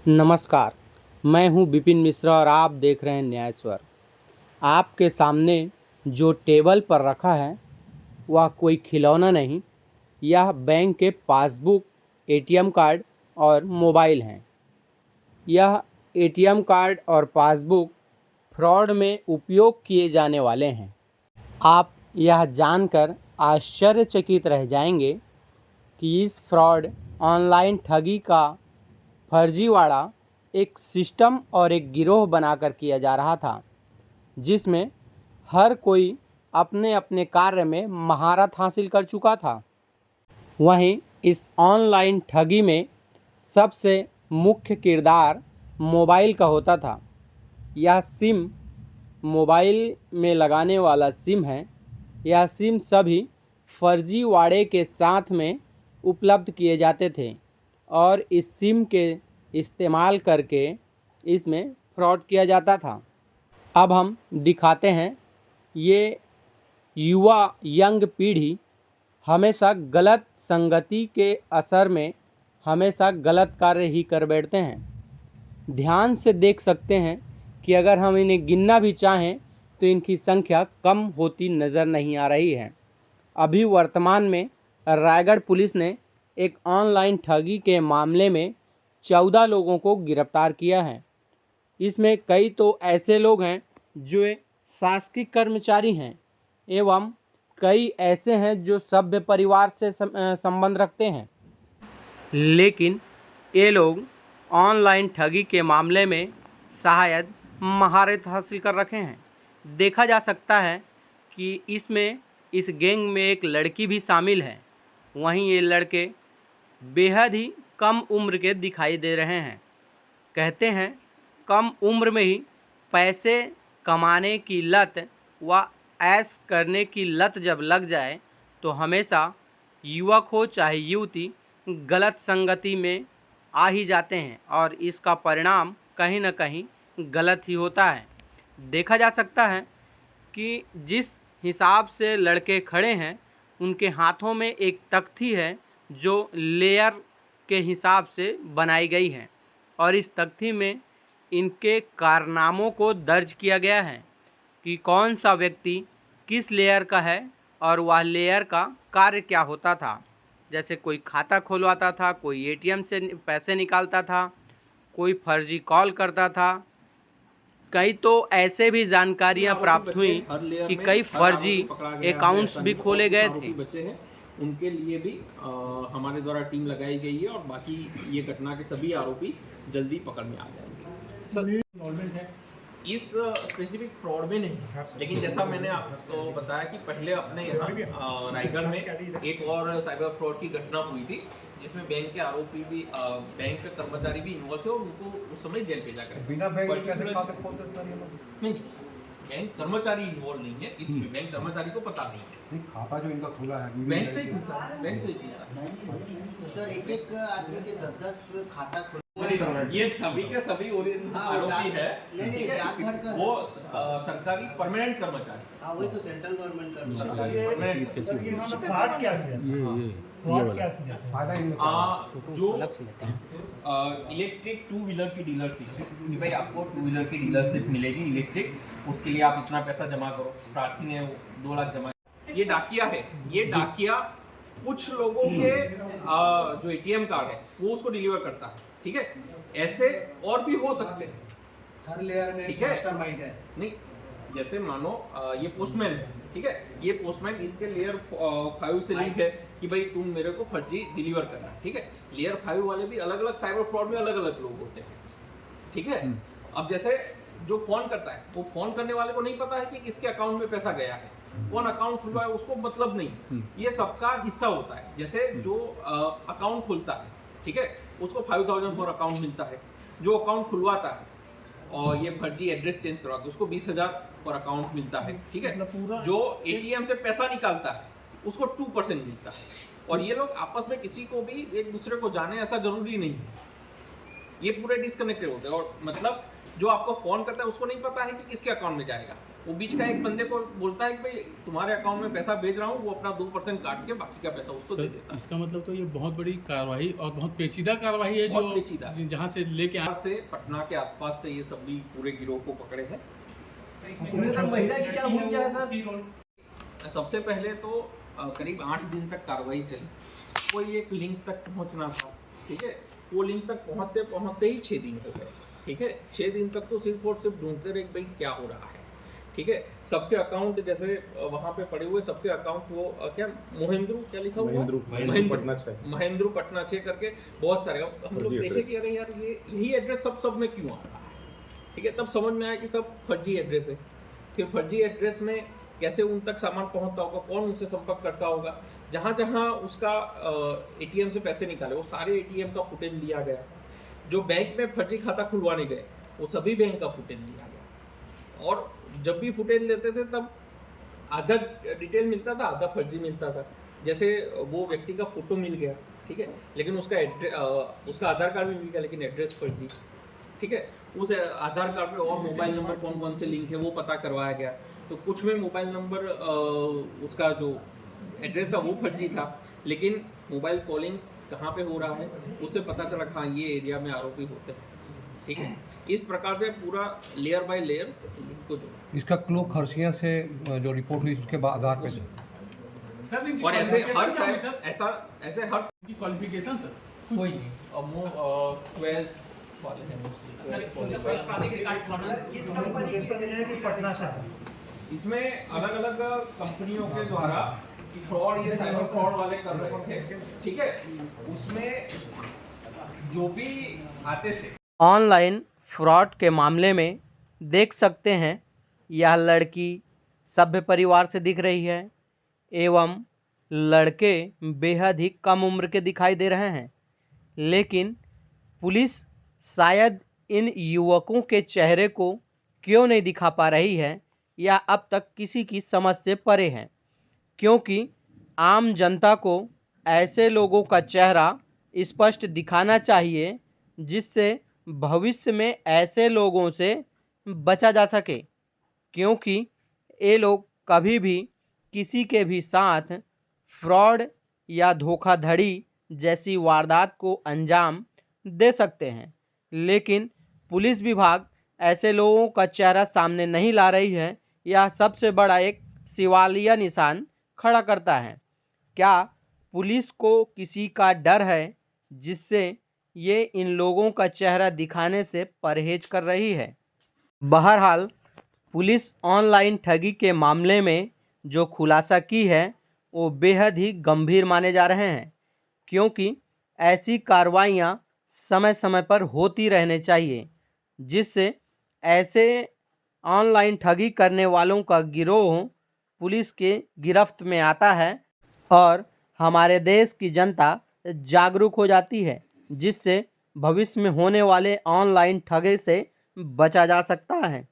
नमस्कार, मैं हूं विपिन मिश्रा और आप देख रहे हैं न्याय स्वर। आपके सामने जो टेबल पर रखा है वह कोई खिलौना नहीं, यह बैंक के पासबुक, एटीएम कार्ड और मोबाइल हैं। यह एटीएम कार्ड और पासबुक फ्रॉड में उपयोग किए जाने वाले हैं। आप यह जानकर आश्चर्यचकित रह जाएंगे कि इस फ्रॉड ऑनलाइन ठगी का फर्जीवाड़ा एक सिस्टम और एक गिरोह बनाकर किया जा रहा था, जिसमें हर कोई अपने अपने कार्य में महारत हासिल कर चुका था। वहीं इस ऑनलाइन ठगी में सबसे मुख्य किरदार मोबाइल का होता था। यह सिम मोबाइल में लगाने वाला सिम है। यह सिम सभी फर्जीवाड़े के साथ में उपलब्ध किए जाते थे और इस सिम के इस्तेमाल करके इसमें फ्रॉड किया जाता था। अब हम दिखाते हैं ये यंग पीढ़ी हमेशा गलत संगति के असर में हमेशा गलत कार्य ही कर बैठते हैं। ध्यान से देख सकते हैं कि अगर हम इन्हें गिनना भी चाहें तो इनकी संख्या कम होती नज़र नहीं आ रही है। अभी वर्तमान में रायगढ़ पुलिस ने एक ऑनलाइन ठगी के मामले में 14 लोगों को गिरफ्तार किया है। इसमें कई तो ऐसे लोग हैं जो शासकीय कर्मचारी हैं एवं कई ऐसे हैं जो सभ्य परिवार से संबंध रखते हैं, लेकिन ये लोग ऑनलाइन ठगी के मामले में शायद महारत हासिल कर रखे हैं। देखा जा सकता है कि इसमें इस गैंग में एक लड़की भी शामिल है। वहीं ये लड़के बेहद ही कम उम्र के दिखाई दे रहे हैं। कहते हैं कम उम्र में ही पैसे कमाने की लत व ऐश करने की लत जब लग जाए तो हमेशा युवक हो चाहे युवती गलत संगति में आ ही जाते हैं और इसका परिणाम कहीं न कहीं गलत ही होता है। देखा जा सकता है कि जिस हिसाब से लड़के खड़े हैं उनके हाथों में एक तख्ती है जो लेयर के हिसाब से बनाई गई है और इस तख्ती में इनके कारनामों को दर्ज किया गया है कि कौन सा व्यक्ति किस लेयर का है और वह लेयर का कार्य क्या होता था। जैसे कोई खाता खुलवाता था, कोई एटीएम से पैसे निकालता था, कोई फर्जी कॉल करता था। कई तो ऐसे भी जानकारियां प्राप्त हुई कि कई फर्जी अकाउंट्स भी खोले गए थे। बच्चे हैं उनके लिए भी हमारे द्वारा टीम लगाई गई है और बाकी ये घटना के सभी आरोपी जल्दी पकड़ में आ जाएंगे। इस स्पेसिफिक फ्रॉड में नहीं, लेकिन जैसा मैंने आपको बताया कि पहले अपने यहाँ रायगढ़ में एक और साइबर फ्रॉड की घटना हुई थी जिसमें बैंक के आरोपी भी बैंक के कर्मचारी भी इन्वॉल्व थे और उनको उस समय जेल भेजा गया। बिना बैंक के कैसे खाता खोलते थे? नहीं, बैंक कर्मचारी इन्वॉल्व नहीं है इसमें, बैंक कर्मचारी को पता नहीं है। नहीं, खाता जो इनका खुला है बैंक से ही खुलता है, बैंक से ही खुलता है। सर एक आदमी के 10 खाता खुल ये सभी के सभी आरोपी है। नहीं डाकघर का वो सरकारी परमानेंट कर्मचारी। हाँ वही तो सेंट्रल गवर्नमेंट का जो इलेक्ट्रिक 2 व्हीलर की डीलरशिप कि भाई आपको 2 व्हीलर की डीलरशिप मिलेगी इलेक्ट्रिक, उसके लिए आप इतना पैसा जमा करो। प्रार्थी ने 2 लाख जमा। ये डाकिया है, ये डाकिया कुछ लोगों के जो एटीएम कार्ड है वो उसको डिलीवर करता है। ठीक है, ऐसे और भी हो सकते हैं हर लेयर में। ठीक है, मास्टरमाइंड है। नहीं, जैसे मानो ये पोस्टमैन है, ठीक है, ये पोस्टमैन इसके लेयर 5 से लिंक है कि भाई तुम मेरे को फर्जी डिलीवर करना। ठीक है, लेयर 5 वाले भी अलग अलग साइबर फ्रॉड में अलग अलग लोग होते हैं। ठीक है, अब जैसे जो फोन करता है वो फोन करने वाले को नहीं पता है कि किसके अकाउंट में पैसा गया है, कौन अकाउंट खुलवाया उसको मतलब नहीं। ये सबका हिस्सा होता है। जैसे जो अकाउंट खुलता है, ठीक है, उसको 5000 पर अकाउंट मिलता है। जो अकाउंट खुलवाता है और ये फर्जी एड्रेस चेंज करवाता है उसको 20,000 पर अकाउंट मिलता है। ठीक है, जो एटीएम से पैसा निकालता है उसको 2% मिलता है। और ये लोग आपस में किसी को भी एक दूसरे को जाने ऐसा जरूरी नहीं है, ये पूरे डिस्कनेक्टेड होते हैं। और मतलब जो आपको फोन करता है उसको नहीं पता है कि किसके अकाउंट में जाएगा। वो बीच का एक बंदे को बोलता है कि भाई तुम्हारे अकाउंट में पैसा भेज रहा हूँ, वो अपना 2% काट के बाकी का पैसा उसको दे देता है। इसका मतलब तो ये बहुत बड़ी कार्रवाई और बहुत पेचीदा कार्रवाई है बहुत पेचीदा। जो जहाँ से लेके बिहार से पटना के आसपास से ये सभी पूरे गिरोह को पकड़े हैं। इसमें सर महिला की क्या भूमिका है सर? सबसे पहले तो करीब 8 दिन तक कार्रवाई चली। कोई एक लिंक तक पहुंचना था, ठीक है, वो लिंक तक पहुंचते पहुंचते ही 6 दिन हो गए, ठीक है। 6 दिन तक तो सिर्फ और सिर्फ ढूंढते रहे भाई क्या हो रहा है, ठीक है। सबके अकाउंट जैसे वहाँ पे पड़े हुए सबके अकाउंट वो क्या महेंद्रू क्या लिखा हुआ महेंद्रू पटना 6 करके बहुत सारे। अब हम लोग देखे कि अरे यार ये यही एड्रेस सब में क्यों आ रहा है, ठीक है। तब समझ में आया कि सब फर्जी एड्रेस है। फिर फर्जी एड्रेस में कैसे उन तक सामान पहुंचता होगा, कौन उनसे संपर्क करता होगा, जहाँ जहाँ उसका एटीएम से पैसे निकाले वो सारे एटीएम का फुटेज लिया गया। जो बैंक में फर्जी खाता खुलवाने गए वो सभी बैंक का फुटेज लिया गया। और जब भी फुटेज लेते थे तब आधा डिटेल मिलता था, आधा फर्जी मिलता था। जैसे वो व्यक्ति का फोटो मिल गया, ठीक है, लेकिन उसका आधार कार्ड भी मिल गया लेकिन एड्रेस फर्जी, ठीक है। उस आधार कार्ड पे और मोबाइल नंबर कौन कौन से लिंक है वो पता करवाया गया। तो कुछ में मोबाइल नंबर उसका जो एड्रेस था वो फर्जी था, लेकिन मोबाइल कॉलिंग कहाँ पे हो रहा है उससे पता चला हाँ ये एरिया में आरोपी होते हैं, ठीक है। इस प्रकार से पूरा लेयर बाय लेयर को जोड़ा। इसका क्लू खरसिया से जो रिपोर्ट हुई उसके बाद आधार पे सर और ऐसे हर सर ऐसे हर की क्वालिफिकेशन सर कोई नहीं, अब वो 12 वाले हैं किस कंपनी के इंजीनियर की पटना से है? इसमें अलग अलग कंपनियों के द्वारा फ्रॉड, ये साइबर फ्रॉड वाले कर रहे थे, ठीक है। उसमें जो भी आते थे ऑनलाइन फ्रॉड के मामले में देख सकते हैं यह लड़की सभ्य परिवार से दिख रही है एवं लड़के बेहद ही कम उम्र के दिखाई दे रहे हैं, लेकिन पुलिस शायद इन युवकों के चेहरे को क्यों नहीं दिखा पा रही है या अब तक किसी की समझ से परे है, क्योंकि आम जनता को ऐसे लोगों का चेहरा स्पष्ट दिखाना चाहिए जिससे भविष्य में ऐसे लोगों से बचा जा सके, क्योंकि ये लोग कभी भी किसी के भी साथ फ्रॉड या धोखाधड़ी जैसी वारदात को अंजाम दे सकते हैं। लेकिन पुलिस विभाग ऐसे लोगों का चेहरा सामने नहीं ला रही है। यह सबसे बड़ा एक सवालिया निशान खड़ा करता है। क्या पुलिस को किसी का डर है जिससे ये इन लोगों का चेहरा दिखाने से परहेज कर रही है? बहरहाल पुलिस ऑनलाइन ठगी के मामले में जो खुलासा की है वो बेहद ही गंभीर माने जा रहे हैं, क्योंकि ऐसी कार्रवाइयाँ समय समय पर होती रहने चाहिए जिससे ऐसे ऑनलाइन ठगी करने वालों का गिरोह पुलिस के गिरफ्त में आता है और हमारे देश की जनता जागरूक हो जाती है, जिससे भविष्य में होने वाले ऑनलाइन ठगी से बचा जा सकता है।